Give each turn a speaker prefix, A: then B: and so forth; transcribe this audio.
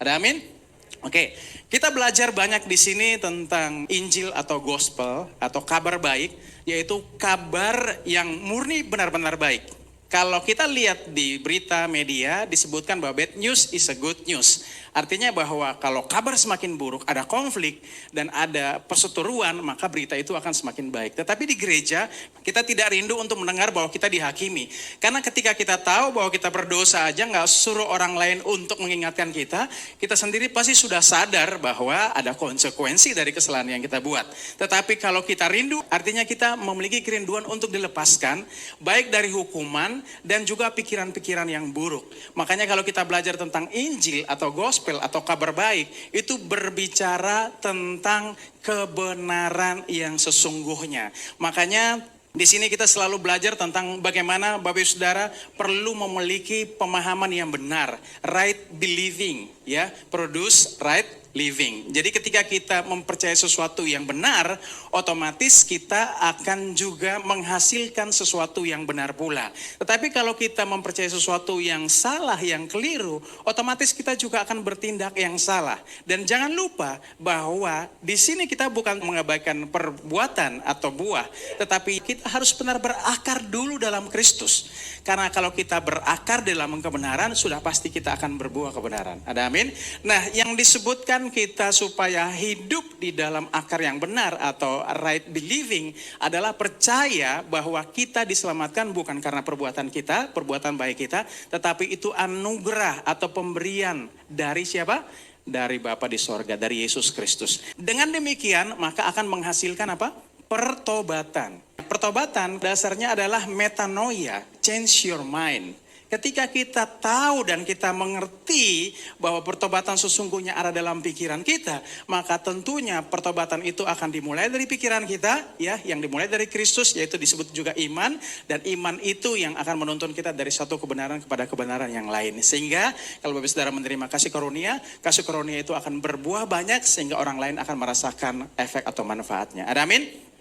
A: Ada amin? Oke, kita belajar banyak di sini tentang Injil atau Gospel atau kabar baik, yaitu kabar yang murni benar-benar baik. Kalau kita lihat di berita media disebutkan bahwa bad news is a good news. Artinya bahwa kalau kabar semakin buruk, ada konflik dan ada perseteruan, maka berita itu akan semakin baik. Tetapi di gereja kita tidak rindu untuk mendengar bahwa kita dihakimi. Karena ketika kita tahu bahwa kita berdosa aja, nggak suruh orang lain untuk mengingatkan kita sendiri pasti sudah sadar bahwa ada konsekuensi dari kesalahan yang kita buat. Tetapi kalau kita rindu, artinya kita memiliki kerinduan untuk dilepaskan, baik dari hukuman dan juga pikiran-pikiran yang buruk. Makanya kalau kita belajar tentang Injil atau Gospel atau kabar baik, itu berbicara tentang kebenaran yang sesungguhnya. Makanya di sini kita selalu belajar tentang bagaimana Bapak Ibu Saudara perlu memiliki pemahaman yang benar, right believing, ya, produce right living. Jadi ketika kita mempercayai sesuatu yang benar, otomatis kita akan juga menghasilkan sesuatu yang benar pula. Tetapi kalau kita mempercayai sesuatu yang salah, yang keliru, otomatis kita juga akan bertindak yang salah. Dan jangan lupa bahwa di sini kita bukan mengabaikan perbuatan atau buah, tetapi kita harus benar berakar dulu dalam Kristus. Karena kalau kita berakar dalam kebenaran, sudah pasti kita akan berbuah kebenaran. Ada amin? Nah, yang disebutkan kita supaya hidup di dalam akar yang benar atau right believing adalah percaya bahwa kita diselamatkan bukan karena perbuatan kita, perbuatan baik kita, tetapi itu anugerah atau pemberian dari siapa? Dari Bapa di sorga, dari Yesus Kristus. Dengan demikian maka akan menghasilkan apa? Pertobatan. Pertobatan dasarnya adalah metanoia, change your mind. Ketika kita tahu dan kita mengerti bahwa pertobatan sesungguhnya ada dalam pikiran kita, maka tentunya pertobatan itu akan dimulai dari pikiran kita, ya, yang dimulai dari Kristus, yaitu disebut juga iman, dan iman itu yang akan menuntun kita dari satu kebenaran kepada kebenaran yang lain. Sehingga kalau Bapak Saudara menerima kasih karunia itu akan berbuah banyak sehingga orang lain akan merasakan efek atau manfaatnya. Ada amin?